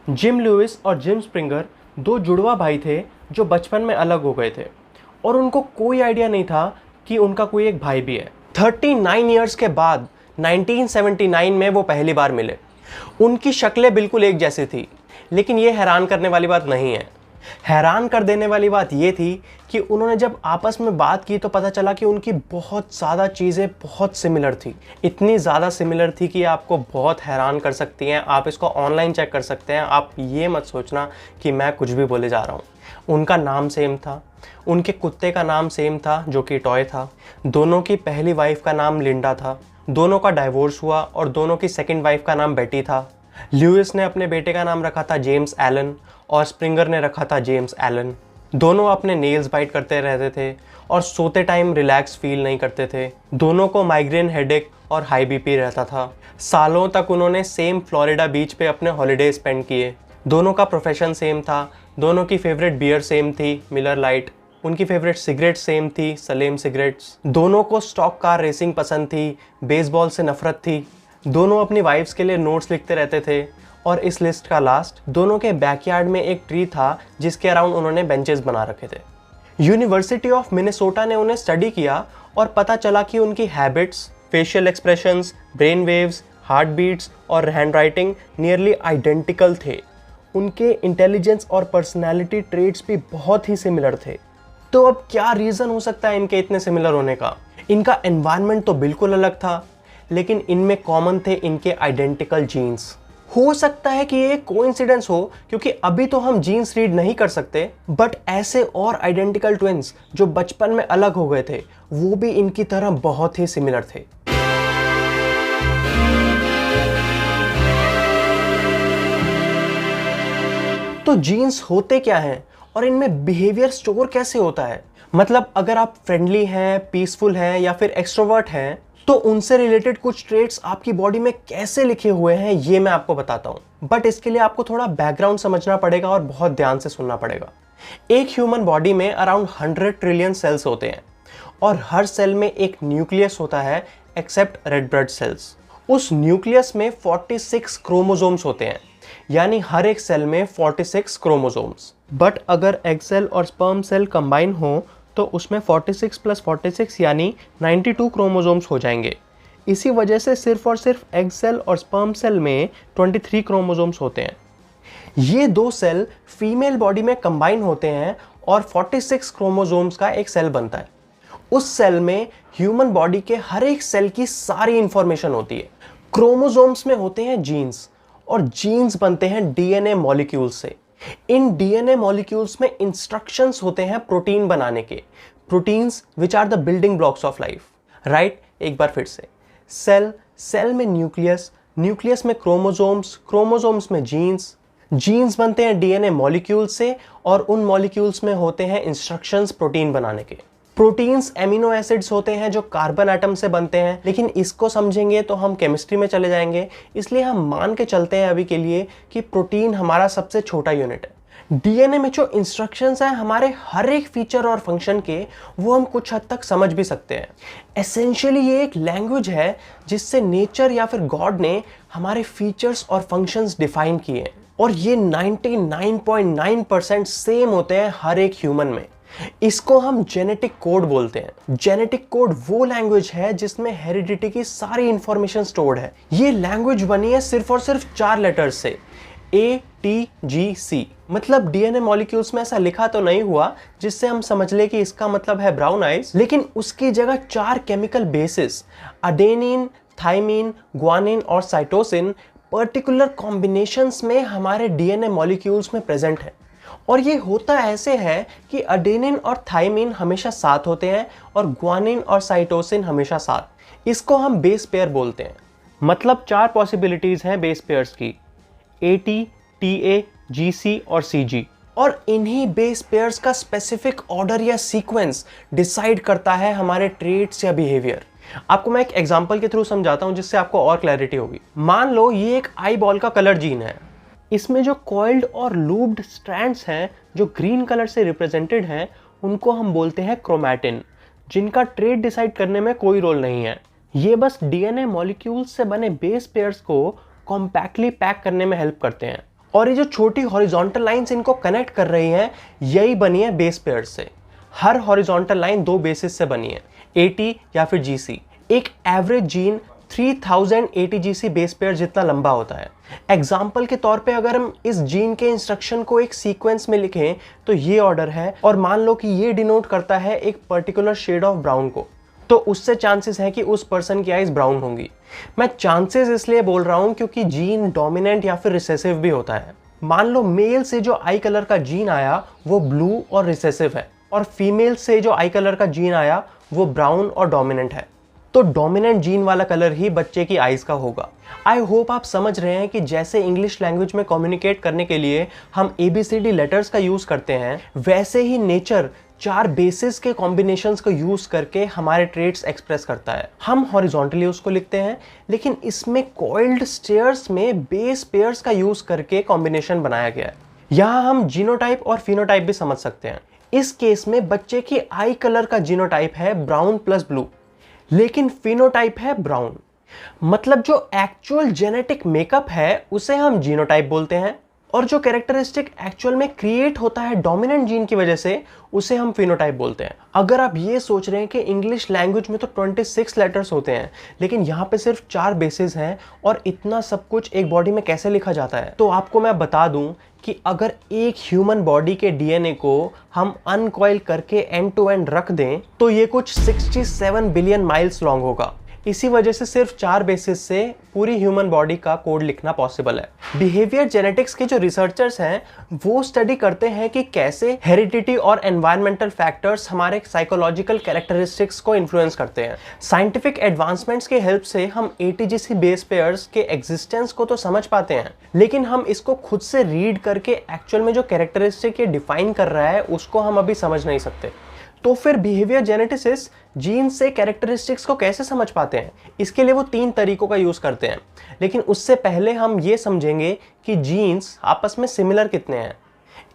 Gym Louis और gym Springer दो जुड़वा भाई थे जो बचपन में अलग हो गए थे और उनको कोई आइडिया नहीं था कि उनका कोई एक भाई भी है। 39 ईयर्स के बाद 1979 में वो पहली बार मिले। उनकी शक्लें बिल्कुल एक जैसी थी, लेकिन ये हैरान करने वाली बात नहीं है। हैरान कर देने वाली बात ये थी कि उन्होंने जब आपस में बात की तो पता चला कि उनकी बहुत ज़्यादा चीज़ें बहुत सिमिलर थी। इतनी ज़्यादा सिमिलर थी कि आपको बहुत हैरान कर सकती हैं। आप इसको ऑनलाइन चेक कर सकते हैं। आप ये मत सोचना कि मैं कुछ भी बोले जा रहा हूँ। उनका नाम सेम था, उनके कुत्ते का नाम सेम था जो कि टॉय था। दोनों की पहली वाइफ का नाम लिंडा था। दोनों का डाइवोर्स हुआ और दोनों की सेकंड वाइफ का नाम बेटी था। ल्यूइस ने अपने बेटे का नाम रखा था जेम्स एलन और स्प्रिंगर ने रखा था जेम्स एलन। दोनों अपने नेल्स बाइट करते रहते थे और सोते टाइम रिलैक्स फील नहीं करते थे। दोनों को माइग्रेन हेडेक और हाई बीपी रहता था। सालों तक उन्होंने सेम फ्लोरिडा बीच पे अपने हॉलीडे स्पेंड किए। दोनों का प्रोफेशन सेम था। दोनों की फेवरेट बियर सेम थी, मिलर लाइट। उनकी फेवरेट सिगरेट सेम थी, सलेम सिगरेट्स। दोनों को स्टॉक कार रेसिंग पसंद थी, बेसबॉल से नफरत थी। दोनों अपनी वाइफ्स के लिए नोट्स लिखते रहते थे। और इस लिस्ट का लास्ट, दोनों के बैकयार्ड में एक ट्री था जिसके अराउंड उन्होंने बेंचेस बना रखे थे। यूनिवर्सिटी ऑफ मिनेसोटा ने उन्हें स्टडी किया और पता चला कि उनकी habits, facial expressions, brain waves, heart beats और हैंडराइटिंग नियरली आइडेंटिकल थे। उनके इंटेलिजेंस और पर्सनैलिटी ट्रेट्स भी बहुत ही सिमिलर थे। तो अब क्या रीज़न हो सकता है इनके इतने सिमिलर होने का? इनका एनवायरनमेंट तो बिल्कुल अलग था, लेकिन इनमें कॉमन थे इनके आइडेंटिकल जीन्स। हो सकता है कि ये कोइंसिडेंस हो, क्योंकि अभी तो हम जीन्स रीड नहीं कर सकते, बट ऐसे और आइडेंटिकल ट्विन्स जो बचपन में अलग हो गए थे वो भी इनकी तरह बहुत ही सिमिलर थे। तो जीन्स होते क्या हैं और इनमें बिहेवियर स्टोर कैसे होता है? मतलब अगर आप फ्रेंडली हैं, पीसफुल हैं या फिर एक्सट्रोवर्ट हैं, तो उनसे रिलेटेड कुछ ट्रेट्स आपकी बॉडी में कैसे लिखे हुए हैं ये मैं आपको बताता हूं। बट इसके लिए आपको थोड़ा बैकग्राउंड समझना पड़ेगा और बहुत ध्यान से सुनना पड़ेगा। एक ह्यूमन बॉडी में अराउंड 100 ट्रिलियन सेल्स होते हैं और हर सेल में एक न्यूक्लियस होता है, एक्सेप्ट रेड ब्लड सेल्स। उस न्यूक्लियस में 46 क्रोमोसोम्स होते हैं, यानी हर एक सेल में 46 क्रोमोसोम्स। बट अगर एग सेल और स्पर्म सेल कंबाइन हो तो उसमें 46 + 46 यानी 92 क्रोमोसोम्स हो जाएंगे। इसी वजह से सिर्फ और सिर्फ एग सेल और स्पर्म सेल में 23 क्रोमोसोम्स होते हैं। ये दो सेल फीमेल बॉडी में कंबाइन होते हैं और 46 क्रोमोसोम्स का एक सेल बनता है। उस सेल में ह्यूमन बॉडी के हर एक सेल की सारी इंफॉर्मेशन होती है। क्रोमोसोम्स में होते हैं जीन्स और जीन्स बनते हैं डीएनए मॉलिक्यूल्स से। इन डीएनए मॉलिक्यूल्स में इंस्ट्रक्शंस होते हैं प्रोटीन बनाने के। Proteins which are the building blocks of life, right? एक बार फिर से, सेल में न्यूक्लियस, न्यूक्लियस में क्रोमोसोम्स, क्रोमोसोम्स में जीन्स, जीन्स बनते हैं डीएनए मॉलिक्यूल्स से और उन मॉलिक्यूल्स में होते हैं इंस्ट्रक्शंस प्रोटीन बनाने के। प्रोटीन्स एमिनो एसिड्स होते हैं जो कार्बन एटम से बनते हैं, लेकिन इसको समझेंगे तो हम केमिस्ट्री में चले जाएंगे, इसलिए हम मान के चलते हैं अभी के लिए कि प्रोटीन हमारा सबसे छोटा यूनिट है। डीएनए में जो इंस्ट्रक्शंस हैं हमारे हर एक फीचर और फंक्शन के, वो हम कुछ हद तक समझ भी सकते हैं। एसेंशियली ये एक लैंग्वेज है जिससे नेचर या फिर गॉड ने हमारे फीचर्स और फंक्शंस डिफाइन किए हैं, और ये 99.9% सेम होते हैं हर एक ह्यूमन में। इसको हम जेनेटिक कोड बोलते हैं। जेनेटिक कोड वो लैंग्वेज है जिसमें हेरिडिटी की सारी इंफॉर्मेशन स्टोर्ड है। ये लैंग्वेज बनी है सिर्फ और सिर्फ 4 लेटर्स से, ATGC। मतलब डीएनए मॉलिक्यूल्स में ऐसा लिखा तो नहीं हुआ जिससे हम समझ ले कि इसका मतलब है ब्राउन आइज, लेकिन उसकी जगह 4 केमिकल बेसिस, अडेनिन, थाइमिन, ग्वानिन और साइटोसिन, पर्टिकुलर कॉम्बिनेशंस में हमारे डीएनए मॉलिक्यूल्स में प्रेजेंट है। और ये होता ऐसे है कि अडेनिन और थाइमिन हमेशा साथ होते हैं और ग्वानिन और साइटोसिन हमेशा साथ। इसको हम बेस पेयर बोलते हैं। मतलब 4 पॉसिबिलिटीज हैं बेस पेयर्स की, AT, TA, GC और CG। और इन्हीं बेस पेयर्स का स्पेसिफिक ऑर्डर या सीक्वेंस डिसाइड करता है हमारे ट्रेट्स या बिहेवियर। आपको मैं एक एग्जांपल के थ्रू समझाता हूं जिससे आपको और क्लैरिटी होगी। मान लो ये एक आई बॉल का कलर जीन है। इसमें जो कॉइल्ड और लूप्ड स्ट्रैंड्स हैं जो ग्रीन कलर से रिप्रेजेंटेड हैं, उनको हम बोलते हैं क्रोमैटिन, जिनका ट्रेट डिसाइड करने में कोई रोल नहीं है। ये बस डीएनए मॉलिक्यूल्स से बने बेस पेयर्स को कॉम्पैक्टली पैक करने में हेल्प करते हैं और ये जो छोटी हॉरिजॉन्टल लाइंस इनको कनेक्ट कर रही हैं, यही बनी है बेस पेयर्स से। हर हॉरिजॉन्टल लाइन 2 बेसिस से बनी है, AT या फिर GC। एक average gene 3000 ATGC base pair जितना लंबा होता है। एग्जाम्पल के तौर पे अगर हम इस जीन के इंस्ट्रक्शन को एक सीक्वेंस में लिखें तो ये ऑर्डर है, और मान लो कि ये डिनोट करता है एक पर्टिकुलर शेड ऑफ ब्राउन को, तो उससे चांसेस है कि उस पर्सन की आइज ब्राउन होंगी। मैं चांसेस इसलिए बोल रहा हूं क्योंकि जीन डोमिनेंट या फिर रिसेसिव भी होता है। मान लो मेल से जो आई कलर का जीन आया वो ब्लू और रिसेसिव है, और फीमेल से जो आई कलर का जीन आया वो ब्राउन और डोमिनेंट है। तो डोमिनेंट जीन वाला कलर ही बच्चे की आइज का होगा। आई होप आप समझ रहे हैं कि जैसे इंग्लिश लैंग्वेज में कम्युनिकेट करने के लिए हम ABCD लेटर्स का यूज करते हैं, वैसे ही नेचर 4 बेसिस के कॉम्बिनेशंस को यूज करके हमारे ट्रेट्स एक्सप्रेस करता है। हम हॉरिजॉन्टली उसको लिखते हैं, लेकिन इसमें कॉइल्ड स्टेयर्स में बेस पेयर्स का यूज करके कॉम्बिनेशन बनाया गया है। यहाँ हम जीनोटाइप और फिनोटाइप भी समझ सकते हैं। इस केस में बच्चे की आई कलर का जीनोटाइप है ब्राउन प्लस ब्लू, लेकिन फिनोटाइप है ब्राउन। मतलब जो एक्चुअल जेनेटिक मेकअप है उसे हम जीनोटाइप बोलते हैं, और जो कैरेक्टरिस्टिक एक्चुअल में क्रिएट होता है डोमिनेंट जीन की वजह से उसे हम फिनोटाइप बोलते हैं। अगर आप ये सोच रहे हैं कि इंग्लिश लैंग्वेज में तो 26 लेटर्स होते हैं, लेकिन यहाँ पे सिर्फ 4 बेसिस हैं और इतना सब कुछ एक बॉडी में कैसे लिखा जाता है, तो आपको मैं बता दूं कि अगर एक ह्यूमन बॉडी के DNA को हम अनकॉइल करके एंड टू एंड रख दें तो ये कुछ 67 बिलियन माइल्स लॉन्ग होगा। इसी वजह से सिर्फ 4 बेसिस से पूरी ह्यूमन बॉडी का कोड लिखना पॉसिबल है। बिहेवियर जेनेटिक्स के जो रिसर्चर्स हैं वो स्टडी करते हैं कि कैसे हेरिडिटी और एनवायरमेंटल फैक्टर्स हमारे साइकोलॉजिकल कैरेक्टरिस्टिक्स को इन्फ्लुएंस करते हैं। साइंटिफिक एडवांसमेंट्स के हेल्प से हम ATGC बेस पेयर्स के एग्जिस्टेंस को तो समझ पाते हैं, लेकिन हम इसको खुद से रीड करके एक्चुअल में जो कैरेक्टरिस्टिक ये डिफाइन कर रहा है उसको हम अभी समझ नहीं सकते। तो फिर बिहेवियर जेनेटिसिस्ट जीन से कैरेक्टरिस्टिक्स को कैसे समझ पाते हैं? इसके लिए वो 3 तरीकों का यूज करते हैं, लेकिन उससे पहले हम ये समझेंगे कि जीन्स आपस में सिमिलर कितने हैं।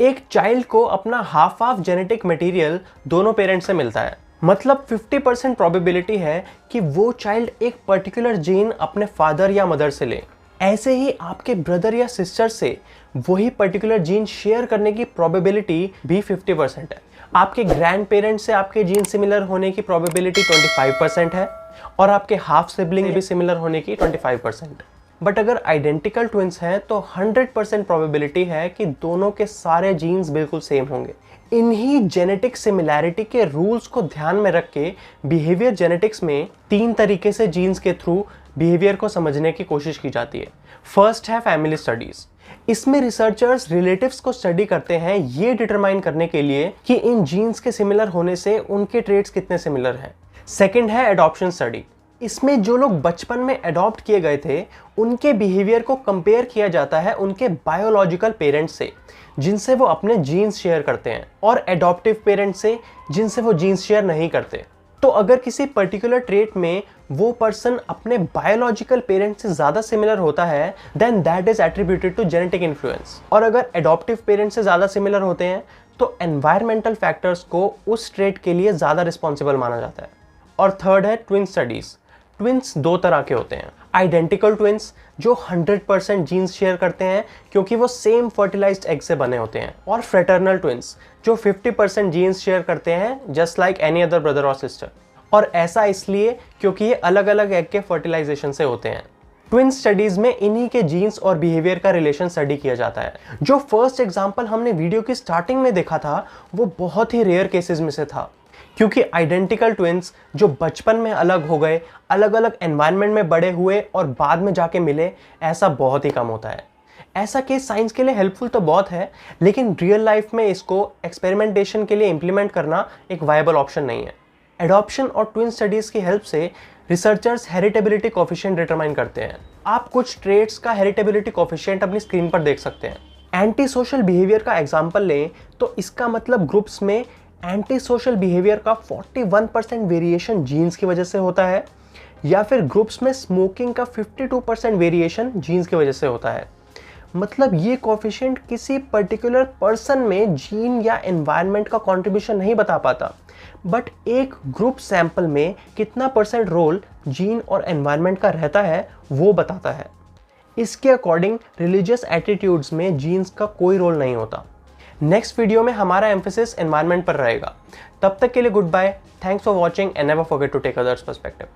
एक चाइल्ड को अपना हाफ जेनेटिक मटेरियल दोनों पेरेंट्स से मिलता है, मतलब 50% प्रोबेबिलिटी है कि वो चाइल्ड एक पर्टिकुलर जीन अपने फादर या मदर से ले। ऐसे ही आपके ब्रदर या सिस्टर से वही पर्टिकुलर जीन शेयर करने की प्रोबेबिलिटी भी 50% है। आपके ग्रैंड पेरेंट्स से आपके जीन सिमिलर होने की प्रोबेबिलिटी 25% है, और आपके हाफ सिबलिंग भी सिमिलर होने की 25%। बट अगर आइडेंटिकल ट्विंस हैं तो 100% प्रोबेबिलिटी है कि दोनों के सारे जीन्स बिल्कुल सेम होंगे। इन्हीं जेनेटिक सिमिलैरिटी के रूल्स को ध्यान में रख के बिहेवियर जेनेटिक्स में 3 तरीके से जीन्स के थ्रू बिहेवियर को समझने की कोशिश की जाती है। फर्स्ट है फैमिली स्टडीज। इसमें रिसर्चर्स रिलेटिव्स को स्टडी करते हैं ये डिटरमाइन करने के लिए कि इन जीन्स के सिमिलर होने से उनके ट्रेट्स कितने सिमिलर हैं। सेकंड है एडॉप्शन स्टडी। इसमें जो लोग बचपन में अडॉप्ट किए गए थे उनके बिहेवियर को कंपेयर किया जाता है उनके बायोलॉजिकल पेरेंट्स से जिनसे वो अपने जीन्स शेयर करते हैं, और एडॉप्टिव पेरेंट्स से जिनसे वो जीन्स शेयर नहीं करते। तो अगर किसी पर्टिकुलर ट्रेट में वो पर्सन अपने बायोलॉजिकल पेरेंट्स से ज्यादा सिमिलर होता है, then that is attributed to genetic influence. और अगर एडॉप्टिव पेरेंट्स से ज्यादा सिमिलर होते हैं तो एनवायरमेंटल फैक्टर्स को उस ट्रेट के लिए ज्यादा रिस्पॉन्सिबल माना जाता है। और थर्ड है ट्विन स्टडीज। ट्विंस 2 तरह के होते हैं, आइडेंटिकल ट्विंस जो 100% जीन्स शेयर करते हैं क्योंकि वो सेम फर्टिलाइज्ड एग से बने होते हैं, और फ्रेटर्नल ट्विंस जो 50% जीन्स शेयर करते हैं just like any other brother और सिस्टर। और ऐसा इसलिए क्योंकि ये अलग अलग एग के फर्टिलाइजेशन से होते हैं। ट्विन स्टडीज में इन्हीं के जीन्स और बिहेवियर का रिलेशन स्टडी किया जाता है। जो फर्स्ट एग्जांपल हमने वीडियो की स्टार्टिंग में देखा था वो बहुत ही रेयर केसेस में से था, क्योंकि आइडेंटिकल ट्विंस जो बचपन में अलग हो गए, अलग अलग एनवायरनमेंट में बड़े हुए और बाद में जाके मिले, ऐसा बहुत ही कम होता है। ऐसा केस साइंस के लिए हेल्पफुल तो बहुत है, लेकिन रियल लाइफ में इसको एक्सपेरिमेंटेशन के लिए इंप्लीमेंट करना एक वायबल ऑप्शन नहीं है। एडॉप्शन और ट्विन स्टडीज की हेल्प से रिसर्चर्स हेरिटेबिलिटी कोफिशिएंट डिटरमाइन करते हैं। आप कुछ ट्रेट्स का हेरिटेबिलिटी कोफिशिएंट अपनी स्क्रीन पर देख सकते हैं। एंटी सोशल बिहेवियर का एग्जांपल लें तो इसका मतलब ग्रुप्स में एंटी सोशल बिहेवियर का 41% वेरिएशन जीन्स की वजह से होता है, या फिर ग्रुप्स में स्मोकिंग का 52% वेरिएशन जीन्स की वजह से होता है। मतलब ये कोफिशिएंट किसी पर्टिकुलर पर्सन में जीन या एनवायरनमेंट का कंट्रीब्यूशन नहीं बता पाता, बट एक ग्रुप सैंपल में कितना % रोल जीन और एनवायरनमेंट का रहता है वो बताता है। इसके अकॉर्डिंग रिलीजियस एटीट्यूड्स में जीन्स का कोई रोल नहीं होता। नेक्स्ट वीडियो में हमारा एम्फेसिस एनवायरनमेंट पर रहेगा। तब तक के लिए goodbye, thanks for watching and never forget to take others perspective.